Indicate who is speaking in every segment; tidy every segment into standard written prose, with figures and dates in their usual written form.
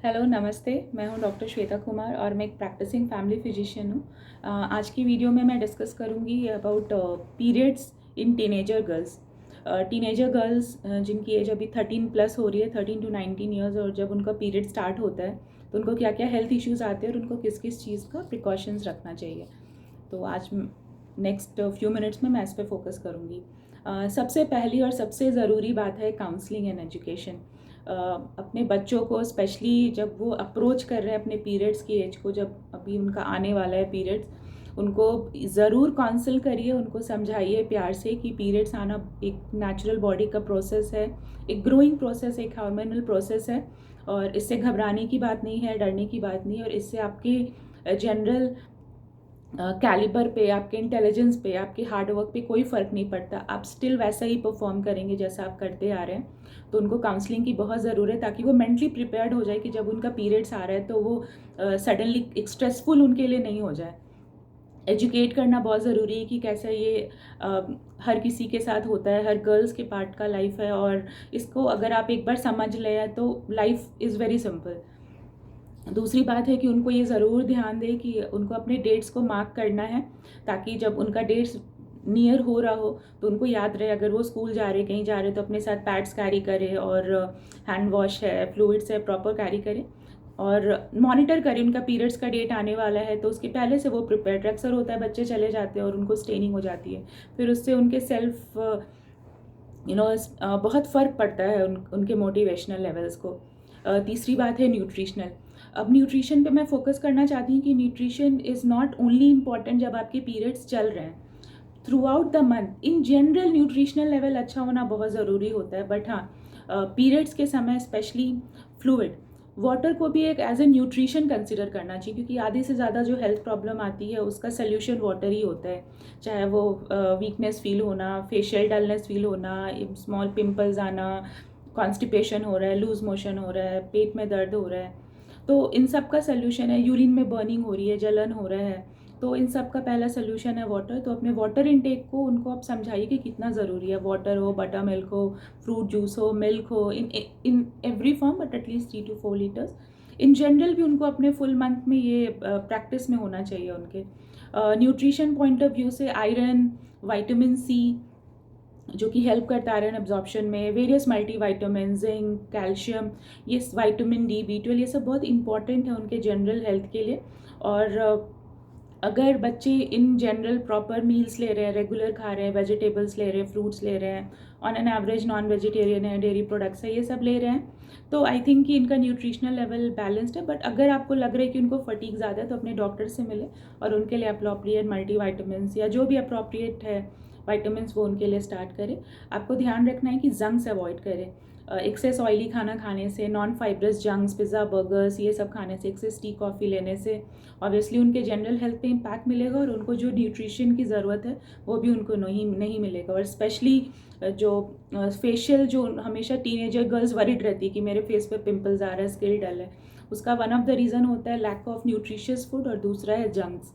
Speaker 1: Hello नमस्ते। मैं हूं डॉक्टर श्वेता कुमार और मैं एक प्रैक्टिसिंग फैमिली फिजिशियन हूं। आज की वीडियो में मैं डिस्कस करूंगी about periods in teenager girls. Teenager girls जिनकी एज अभी 13 प्लस हो रही है, 13 टू 19 ईयर्स, और जब उनका पीरियड स्टार्ट होता है तो उनको क्या क्या हेल्थ इश्यूज़ आते हैं और उनको किस किस चीज़ का प्रिकॉशंस रखना चाहिए। तो आज नेक्स्ट फ्यू मिनट्स में मैं इस पर फोकस करूँगी। सबसे पहली और सबसे ज़रूरी बात है काउंसलिंग एंड एजुकेशन। अपने बच्चों को स्पेशली जब वो अप्रोच कर रहे हैं अपने पीरियड्स की एज को, जब अभी उनका आने वाला है पीरियड्स, उनको ज़रूर काउंसिल करिए, उनको समझाइए प्यार से कि पीरियड्स आना एक नेचुरल बॉडी का प्रोसेस है, एक ग्रोइंग प्रोसेस, एक हार्मोनल प्रोसेस है, और इससे घबराने की बात नहीं है, डरने की बात नहीं है, और इससे आपके जनरल कैलिबर पे, आपके इंटेलिजेंस पे, आपके हार्डवर्क पे कोई फ़र्क नहीं पड़ता। आप स्टिल वैसा ही परफॉर्म करेंगे जैसा आप करते आ रहे हैं। तो उनको काउंसलिंग की बहुत ज़रूरत है ताकि वो मेंटली प्रिपेयर्ड हो जाए कि जब उनका पीरियड्स आ रहा है तो वो सडनली एक स्ट्रेसफुल उनके लिए नहीं हो जाए। एजुकेट करना बहुत ज़रूरी है कि कैसे ये हर किसी के साथ होता है, हर गर्ल्स के पार्ट का लाइफ है, और इसको अगर आप एक बार समझ लें तो लाइफ इज़ वेरी सिंपल। दूसरी बात है कि उनको ये ज़रूर ध्यान दें कि उनको अपने डेट्स को मार्क करना है, ताकि जब उनका डेट्स नियर हो रहा हो तो उनको याद रहे। अगर वो स्कूल जा रहे, कहीं जा रहे, तो अपने साथ पैड्स कैरी करें, और हैंड वॉश है, फ्लूइड्स है, प्रॉपर कैरी करें, और मॉनिटर करें उनका पीरियड्स का डेट आने वाला है तो उसके पहले से वो प्रिपेयर्ड। अक्सर होता है बच्चे चले जाते हैं और उनको स्टेनिंग हो जाती है, फिर उससे उनके सेल्फ बहुत फ़र्क पड़ता है उनके मोटिवेशनल लेवल्स को। तीसरी बात है न्यूट्रिशनल। अब न्यूट्रिशन पे मैं फोकस करना चाहती हूँ कि nutrition is not only important जब आपके पीरियड्स चल रहे हैं, through out the month in general nutritional level अच्छा होना बहुत ज़रूरी होता है। बट हाँ, पीरियड्स के समय स्पेशली फ्लूइड, वाटर को भी एक एज ए न्यूट्रिशन कंसिडर करना चाहिए, क्योंकि आधी से ज़्यादा जो हेल्थ प्रॉब्लम आती है उसका सोल्यूशन वाटर ही होता है। चाहे वो वीकनेस फील होना, फेशियल डलनेस फील होना, स्मॉल पिंपल्स आना, कॉन्स्टिपेशन हो रहा है, लूज मोशन हो रहा है, पेट में दर्द हो रहा है, तो इन सब का सोल्यूशन है। यूरिन में बर्निंग हो रही है, जलन हो रहा है, तो इन सब का पहला सोल्यूशन है वाटर। तो अपने वाटर इनटेक को उनको आप समझाइए कि कितना ज़रूरी है। वाटर हो, बटर मिल्क हो, फ्रूट जूस हो, मिल्क हो, in every form, but at least 3 to 4 litres in general भी उनको अपने फुल मंथ में ये प्रैक्टिस में होना चाहिए उनके। न्यूट्रिशन पॉइंट ऑफ व्यू से आयरन, विटामिन सी जो कि हेल्प करता है आयरन एब्जॉर्प्शन में, वेरियस मल्टीविटामिन, जिंक, कैल्शियम, ये विटामिन डी, B12, ये सब बहुत इंपॉर्टेंट है उनके जनरल हेल्थ के लिए। और अगर बच्चे इन जनरल प्रॉपर मील्स ले रहे हैं, रेगुलर खा रहे हैं, वेजिटेबल्स ले रहे हैं, फ्रूट्स ले रहे हैं, on an average non vegetarian है, डेयरी प्रोडक्ट्स है, ये सब ले रहे हैं, तो आई थिंक कि इनका न्यूट्रिशनल लेवल बैलेंस्ड है। बट अगर आपको लग रहा है कि उनको फटीग ज़्यादा है तो अपने डॉक्टर से मिले और उनके लिए अप्रोप्रिएट मल्टीविटामिन या जो भी अप्रोप्रिएट है विटामिन्स वो उनके लिए स्टार्ट करें। आपको ध्यान रखना है कि जंक्स अवॉइड करें। एक्सेस ऑयली खाना खाने से, non fibrous junks, pizza, burgers, ये सब खाने से, एक्सेस टी कॉफ़ी लेने से ऑब्वियसली उनके जनरल हेल्थ पे इम्पैक्ट मिलेगा, और उनको जो न्यूट्रिशन की ज़रूरत है वो भी उनको नहीं मिलेगा। और स्पेशली जो फेशियल, जो हमेशा टीनेजर गर्ल्स वरीड रहती है कि मेरे फेस पे पिंपल्स आ रहा है, स्किन डल है, उसका वन ऑफ द रीज़न होता है लैक ऑफ न्यूट्रिशियस फूड, और दूसरा है जंक्स।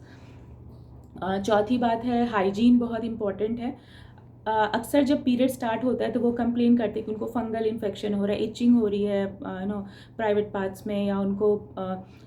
Speaker 1: चौथी बात है हाइजीन, बहुत इंपॉर्टेंट है। अक्सर जब पीरियड स्टार्ट होता है तो वो कंप्लेन करते हैं कि उनको फंगल इन्फेक्शन हो रहा है, इचिंग हो रही है प्राइवेट पार्ट्स में, या उनको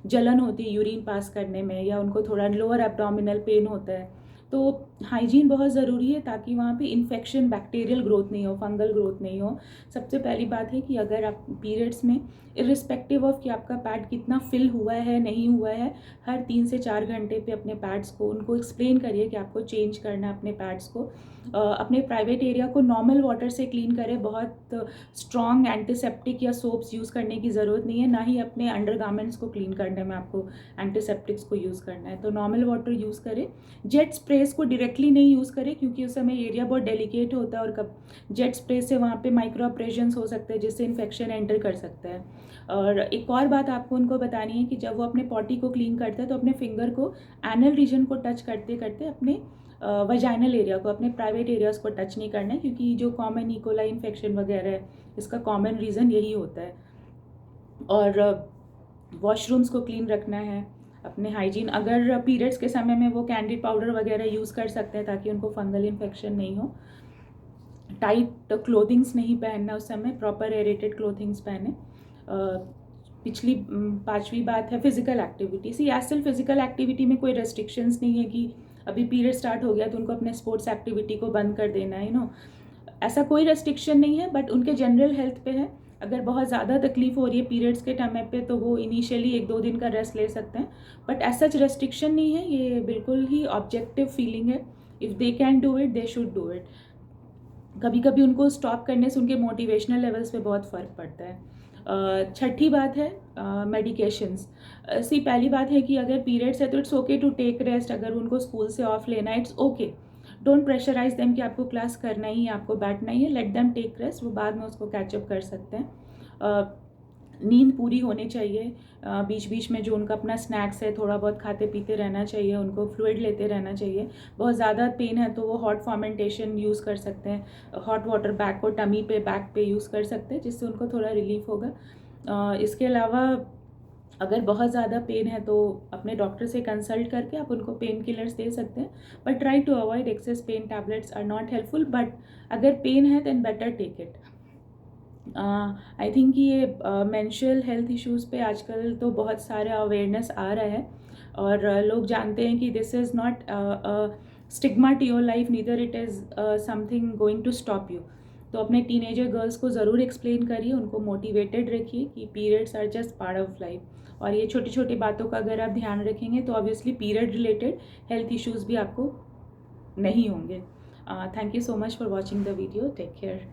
Speaker 1: जलन होती है यूरिन पास करने में, या उनको थोड़ा लोअर एब्डोमिनल पेन होता है। तो हाइजीन बहुत ज़रूरी है ताकि वहाँ पे इन्फेक्शन, बैक्टीरियल ग्रोथ नहीं हो, फंगल ग्रोथ नहीं हो। सबसे पहली बात है कि अगर आप पीरियड्स में, इरिस्पेक्टिव ऑफ कि आपका पैड कितना फिल हुआ है नहीं हुआ है, हर 3 से 4 घंटे पे अपने पैड्स को, उनको एक्सप्लेन करिए कि आपको चेंज करना है अपने पैड्स को। अपने प्राइवेट एरिया को नॉर्मल वाटर से क्लीन करें, बहुत स्ट्रॉन्ग एंटीसेप्टिक या सोप्स यूज़ करने की ज़रूरत नहीं है, ना ही अपने अंडरगारमेंट्स को क्लीन करने में आपको एंटीसेप्टिक्स को यूज़ करना है। तो नॉर्मल वाटर यूज़ करें। जेट स्प्रेस को डायरेक्टली नहीं यूज़ करें, क्योंकि उस समय एरिया बहुत डेलिकेट होता है, और कब जेट स्प्रे से वहाँ पे माइक्रो ऑपरेशंस हो सकते हैं जिससे इन्फेक्शन एंटर कर सकता है। और एक और बात आपको उनको बतानी है कि जब वो अपने पॉटी को क्लीन करते हैं तो अपने फिंगर को एनल रीजन को टच करते करते अपने वजाइनल एरिया को, अपने प्राइवेट एरियाज़ को टच नहीं करना है, क्योंकि जो कॉमन इकोलाई इन्फेक्शन वगैरह है इसका कॉमन रीज़न यही होता है। और वॉशरूम्स को क्लीन रखना है, अपने हाइजीन। अगर पीरियड्स के समय में वो कैंडिड पाउडर वगैरह यूज़ कर सकते हैं ताकि उनको फंगल इन्फेक्शन नहीं हो। टाइट क्लोथिंग्स नहीं पहनना उस समय, प्रॉपर एरेटेड क्लोथिंग्स पहने। पिछली 5वीं बात है फिज़िकल एक्टिविटी। सी एज फिज़िकल एक्टिविटी में कोई रेस्ट्रिक्शंस नहीं है कि अभी पीरियड स्टार्ट हो गया तो उनको अपने स्पोर्ट्स एक्टिविटी को बंद कर देना है, ऐसा कोई रेस्ट्रिक्शन नहीं है, बट उनके जनरल हेल्थ पे है। अगर बहुत ज़्यादा तकलीफ हो रही है पीरियड्स के टाइम पे तो वो इनिशियली 1-2 दिन का रेस्ट ले सकते हैं, बट एज सच रेस्ट्रिक्शन नहीं है, ये बिल्कुल ही ऑब्जेक्टिव फीलिंग है। If they can do it, they should do it. कभी कभी उनको स्टॉप करने से उनके मोटिवेशनल लेवल्स पे बहुत फ़र्क पड़ता है। छठी बात है मेडिकेशंस। सी पहली बात है कि अगर पीरियड्स है तो it's okay to take rest. अगर उनको स्कूल से ऑफ लेना है, it's okay. Don't pressurise them कि आपको क्लास करना ही है, आपको बैठना ही है। लेट देम टेक रेस्ट, वो बाद में उसको कैचअप कर सकते हैं। नींद पूरी होनी चाहिए। बीच बीच में जो उनका अपना स्नैक्स है थोड़ा बहुत खाते पीते रहना चाहिए, उनको फ्लूइड लेते रहना चाहिए। बहुत ज़्यादा पेन है तो वो हॉट फॉर्मेंटेशन यूज़ कर सकते हैं, हॉट वाटर बैग को टमी पे बैक पे यूज़ कर सकते हैं, जिससे उनको थोड़ा रिलीफ होगा। इसके अलावा अगर बहुत ज़्यादा पेन है तो अपने डॉक्टर से कंसल्ट करके आप उनको पेन किलर्स दे सकते हैं, but try to avoid excess pain tablets are not helpful. But अगर पेन है then better take it. I think ये मेंस्ट्रुअल हेल्थ इश्यूज़ पे आजकल तो बहुत सारे अवेयरनेस आ रहा है, और लोग जानते हैं कि this is not stigma to your life, neither it is something going to stop you. तो अपने टीनेजर गर्ल्स को ज़रूर एक्सप्लेन करिए, उनको मोटिवेटेड रखिए कि periods are just part of life, और ये छोटी छोटी बातों का अगर आप ध्यान रखेंगे तो obviously period related health issues भी आपको नहीं होंगे। Thank you so much for watching the video. Take care.